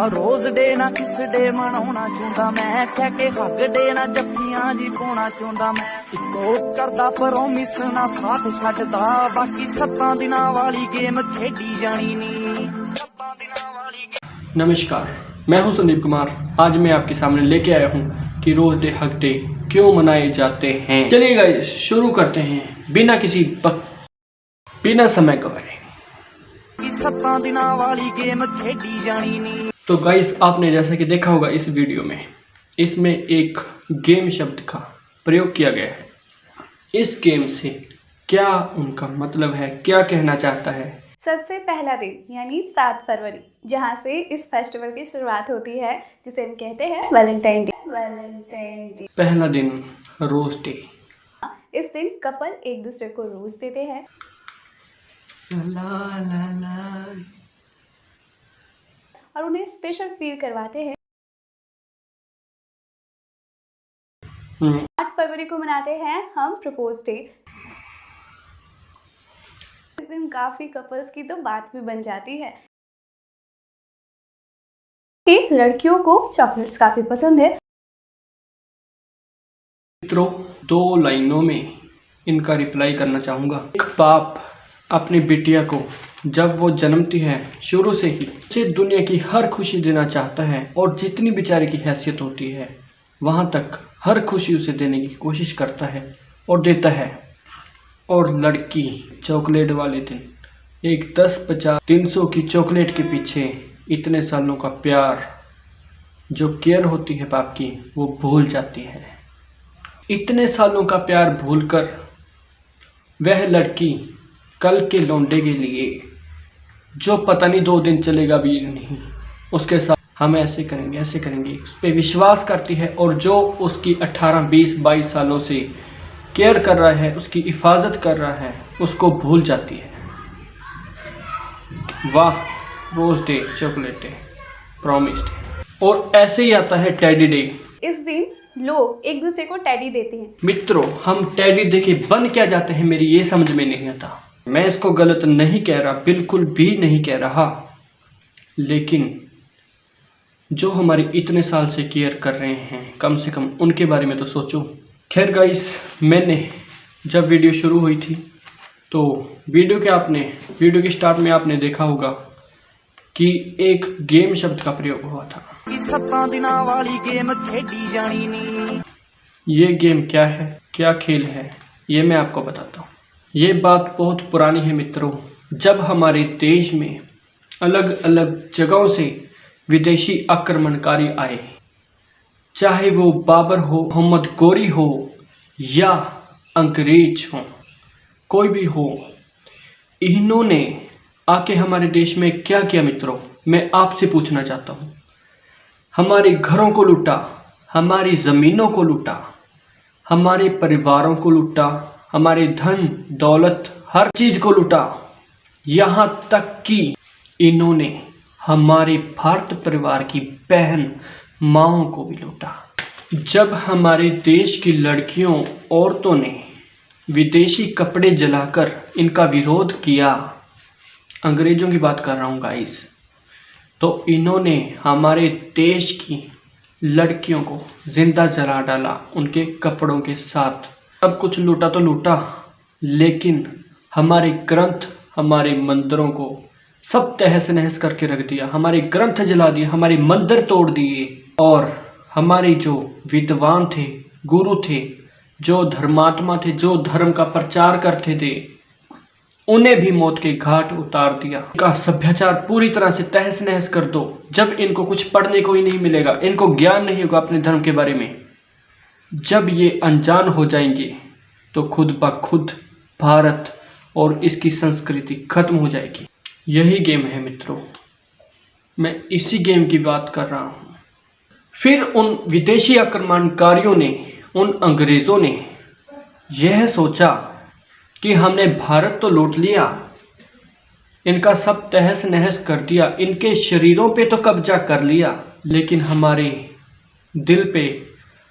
Rose day ना किस day मनाउणा चाहुंदा मैं, कह के हग डे ना जफ्फियां जी पाउणा चाहुंदा मैं। इक्को करदा प्रॉमिस ना साथ छड्डदा, बाकी 7 दिनां वाली गेम खेडी जानी नी। नमस्कार, मैं हूं संदीप कुमार। आज मैं आपके सामने लेके आया हूं कि रोज डे हक डे क्यों मनाए जाते हैं। चलिए गाइस शुरू करते हैं बिना समय गवाए। 7 दिनां वाली गेम खेडी जानी नी। तो गाइस आपने जैसा कि देखा होगा इस वीडियो में, इसमें एक गेम शब्द का प्रयोग किया गया है। इस गेम से क्या उनका मतलब है, क्या कहना चाहता है। सबसे पहला दिन यानी 7 फरवरी, जहाँ से इस फेस्टिवल की शुरुआत होती है, जिसे हम कहते हैं वैलेंटाइन डे। पहला दिन रोज डे। इस दिन कपल एक दूसरे को रोज देते हैं ला ला ला। और उन्हें स्पेशल फील करवाते हैं। 8 फरवरी को मनाते हैं हम प्रपोज डे। इस दिन काफी कपल्स की तो बात भी बन जाती है कि लड़कियों को चॉकलेट्स काफी पसंद है। मित्रों, 2 लाइनों में इनका रिप्लाई करना चाहूँगा। एक बाप अपनी बिटिया को जब वो जन्मती है शुरू से ही उसे दुनिया की हर खुशी देना चाहता है, और जितनी बेचारे की हैसियत होती है वहाँ तक हर खुशी उसे देने की कोशिश करता है और देता है। और लड़की चॉकलेट वाले दिन एक 10, 50, 300 की चॉकलेट के पीछे इतने सालों का प्यार, जो केयर होती है बाप की, वो भूल जाती है। इतने सालों का प्यार भूलकर वह लड़की कल के लौंडे के लिए, जो पता नहीं 2 दिन चलेगा भी नहीं, उसके साथ हम ऐसे करेंगे उस पर विश्वास करती है। और जो उसकी 18, 20, 22 सालों से केयर कर रहा है, उसकी हिफाजत कर रहा है, उसको भूल जाती है। वाह, rose day, chocolate day, promise day. और ऐसे ही आता है टेडी डे। इस दिन लोग एक दूसरे को टेडी देते हैं। मित्रों, हम टेडी देके बन क्या जाते हैं, मेरी ये समझ में नहीं आता। मैं इसको गलत नहीं कह रहा, बिल्कुल भी नहीं कह रहा, लेकिन जो हमारी इतने साल से केयर कर रहे हैं, कम से कम उनके बारे में तो सोचो। खैर गाइस, मैंने जब वीडियो शुरू हुई थी तो वीडियो के स्टार्ट में आपने देखा होगा कि एक गेम शब्द का प्रयोग हुआ था। 7 दिनां वाली गेम खेडी जानी नी। ये गेम क्या है, क्या खेल है, ये मैं आपको बताता हूँ। ये बात बहुत पुरानी है मित्रों। जब हमारे देश में अलग अलग जगहों से विदेशी आक्रमणकारी आए, चाहे वो बाबर हो, मोहम्मद गोरी हो या अंग्रेज हो, कोई भी हो, इन्होंने आके हमारे देश में क्या किया मित्रों, मैं आपसे पूछना चाहता हूँ। हमारे घरों को लूटा, हमारी ज़मीनों को लूटा, हमारे परिवारों को लूटा, हमारे धन दौलत हर चीज़ को लूटा। यहाँ तक कि इन्होंने हमारे भारत परिवार की बहन माँओं को भी लूटा। जब हमारे देश की लड़कियों, औरतों ने विदेशी कपड़े जलाकर इनका विरोध किया, अंग्रेज़ों की बात कर रहा हूँ गाइस, तो इन्होंने हमारे देश की लड़कियों को जिंदा जला डाला उनके कपड़ों के साथ। सब कुछ लूटा तो लूटा, लेकिन हमारे ग्रंथ, हमारे मंदिरों को सब तहस नहस करके रख दिया। हमारे ग्रंथ जला दिए, हमारे मंदिर तोड़ दिए, और हमारे जो विद्वान थे, गुरु थे, जो धर्मात्मा थे, जो धर्म का प्रचार करते थे, उन्हें भी मौत के घाट उतार दिया। इनका सभ्याचार पूरी तरह से तहस नहस कर दो। जब इनको कुछ पढ़ने को ही नहीं मिलेगा, इनको ज्ञान नहीं होगा अपने धर्म के बारे में, जब ये अनजान हो जाएंगे तो खुद ब खुद भारत और इसकी संस्कृति खत्म हो जाएगी। यही गेम है मित्रों, मैं इसी गेम की बात कर रहा हूँ। फिर उन विदेशी आक्रमणकारियों ने, उन अंग्रेज़ों ने यह सोचा कि हमने भारत तो लूट लिया, इनका सब तहस नहस कर दिया, इनके शरीरों पे तो कब्जा कर लिया, लेकिन हमारे दिल पे,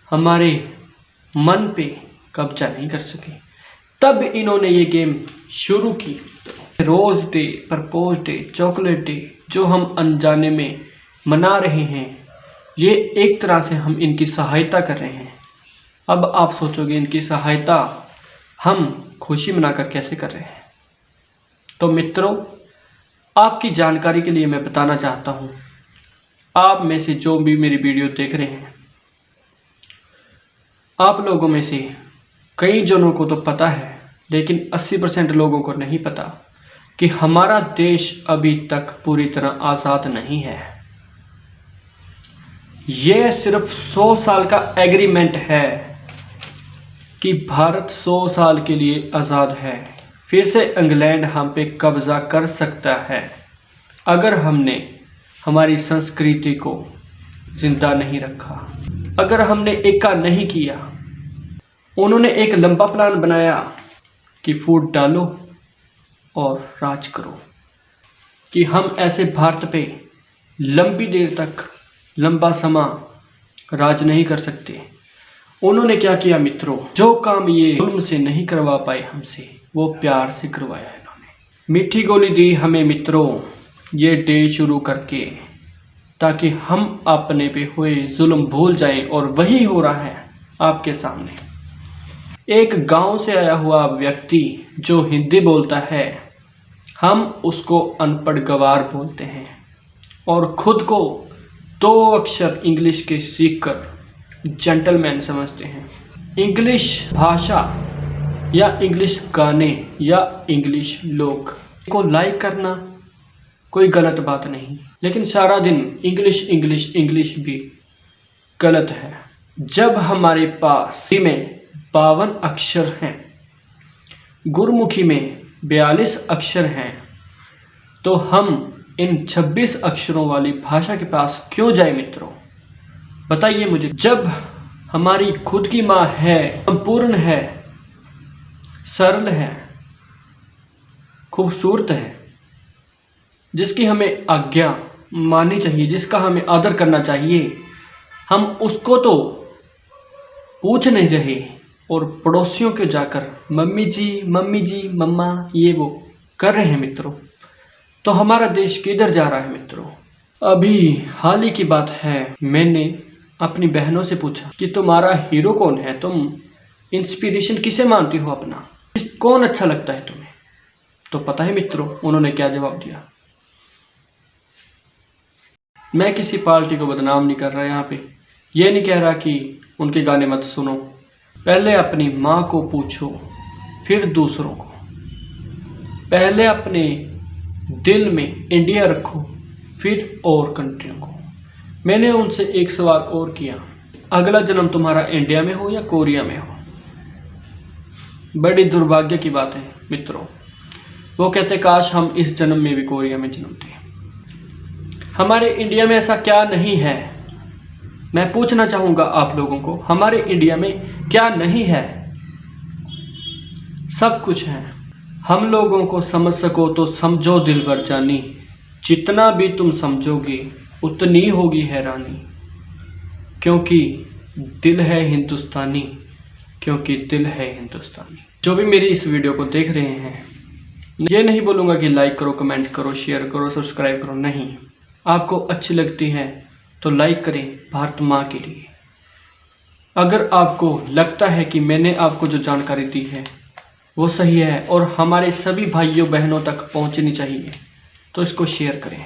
हमारे मन पे कब्जा नहीं कर सके। तब इन्होंने ये गेम शुरू की। Rose day, propose day, chocolate day, जो हम अनजाने में मना रहे हैं, ये एक तरह से हम इनकी सहायता कर रहे हैं। अब आप सोचोगे इनकी सहायता हम खुशी मनाकर कैसे कर रहे हैं। तो मित्रों, आपकी जानकारी के लिए मैं बताना चाहता हूँ, आप में से जो भी मेरी वीडियो देख रहे हैं, आप लोगों में से कई जनों को तो पता है, लेकिन 80% लोगों को नहीं पता कि हमारा देश अभी तक पूरी तरह आज़ाद नहीं है। यह सिर्फ 100 साल का एग्रीमेंट है कि भारत 100 साल के लिए आज़ाद है। फिर से इंग्लैंड हम पे कब्ज़ा कर सकता है अगर हमने हमारी संस्कृति को जिंदा नहीं रखा, अगर हमने एका नहीं किया। उन्होंने एक लंबा प्लान बनाया कि फूट डालो और राज करो, कि हम ऐसे भारत पे लंबी देर तक, लंबा समय राज नहीं कर सकते। उन्होंने क्या किया मित्रों, जो काम ये जुल्म से नहीं करवा पाए हमसे, वो प्यार से करवाया इन्होंने। मीठी गोली दी हमें मित्रों ये डे शुरू करके, ताकि हम अपने पे हुए जुल्म भूल जाएं। और वही हो रहा है आपके सामने। एक गांव से आया हुआ व्यक्ति जो हिंदी बोलता है, हम उसको अनपढ़ गवार बोलते हैं और खुद को 2 अक्षर इंग्लिश के सीखकर जेंटलमैन समझते हैं। इंग्लिश भाषा या इंग्लिश गाने या इंग्लिश लोग को लाइक करना कोई गलत बात नहीं, लेकिन सारा दिन इंग्लिश इंग्लिश इंग्लिश भी गलत है। जब हमारे पास में 52 अक्षर हैं, गुरमुखी में 42 अक्षर हैं, तो हम इन 26 अक्षरों वाली भाषा के पास क्यों जाए मित्रों, बताइए मुझे। जब हमारी खुद की माँ है, संपूर्ण है, सरल है, खूबसूरत है, जिसकी हमें आज्ञा माननी चाहिए, जिसका हमें आदर करना चाहिए, हम उसको तो पूछ नहीं रहे और पड़ोसियों के जाकर मम्मी जी मम्मा ये वो कर रहे हैं मित्रों। तो हमारा देश किधर जा रहा है मित्रों। अभी हाल ही की बात है, मैंने अपनी बहनों से पूछा कि तुम्हारा हीरो कौन है, तुम इंस्पिरेशन किसे मानती हो अपना, कौन अच्छा लगता है तुम्हें। तो पता है मित्रों उन्होंने क्या जवाब दिया। मैं किसी पार्टी को बदनाम नहीं कर रहा यहाँ पे, ये नहीं कह रहा कि उनके गाने मत सुनो, पहले अपनी माँ को पूछो फिर दूसरों को, पहले अपने दिल में इंडिया रखो फिर और कंट्रियों को। मैंने उनसे एक सवाल और किया, अगला जन्म तुम्हारा इंडिया में हो या कोरिया में हो। बड़ी दुर्भाग्य की बात है मित्रों, वो कहते काश हम इस जन्म में भी कोरिया में जन्मते। हमारे इंडिया में ऐसा क्या नहीं है, मैं पूछना चाहूँगा आप लोगों को, हमारे इंडिया में क्या नहीं है। सब कुछ है। हम लोगों को समझ सको तो समझो दिलबर जानी, जितना भी तुम समझोगे उतनी होगी हैरानी, क्योंकि दिल है हिंदुस्तानी, क्योंकि दिल है हिंदुस्तानी। जो भी मेरी इस वीडियो को देख रहे हैं, ये नहीं बोलूँगा कि लाइक करो, कमेंट करो, शेयर करो, सब्सक्राइब करो, नहीं। आपको अच्छी लगती है तो लाइक करें भारत माँ के लिए। अगर आपको लगता है कि मैंने आपको जो जानकारी दी है वो सही है और हमारे सभी भाइयों बहनों तक पहुँचनी चाहिए, तो इसको शेयर करें।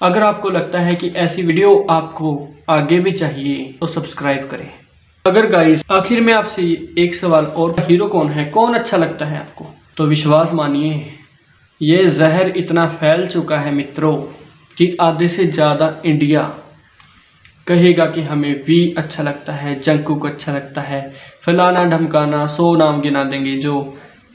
अगर आपको लगता है कि ऐसी वीडियो आपको आगे भी चाहिए तो सब्सक्राइब करें। अगर गाइस आखिर में आपसे एक सवाल और, हीरो कौन है, कौन अच्छा लगता है आपको, तो विश्वास मानिए ये जहर इतना फैल चुका है मित्रों कि आधे से ज़्यादा इंडिया कहेगा कि हमें वी अच्छा लगता है, जंकुक अच्छा लगता है, फलाना ढमकाना, 100 नाम गिना देंगे जो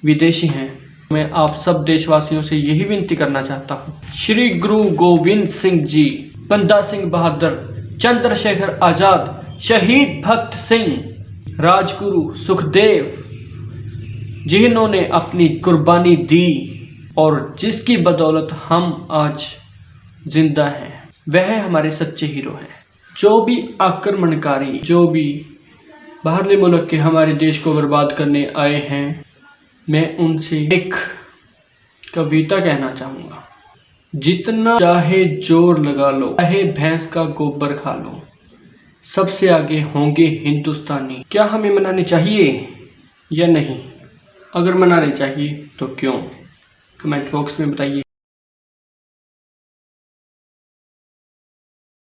विदेशी हैं। मैं आप सब देशवासियों से यही विनती करना चाहता हूँ, श्री गुरु गोविंद सिंह जी, बंदा सिंह बहादुर, चंद्रशेखर आज़ाद, शहीद भगत सिंह, राजगुरु सुखदेव, जिन्होंने अपनी कुर्बानी दी और जिसकी बदौलत हम आज जिंदा हैं, वह हमारे सच्चे हीरो हैं। जो भी आक्रमणकारी, जो भी बाहरले मुल्क के हमारे देश को बर्बाद करने आए हैं, मैं उनसे एक कविता कहना चाहूँगा। जितना चाहे जोर लगा लो, चाहे भैंस का गोबर खा लो, सबसे आगे होंगे हिंदुस्तानी। क्या हमें मनाने चाहिए या नहीं? अगर मनाने चाहिए तो क्यों? कमेंट बॉक्स में बताइए।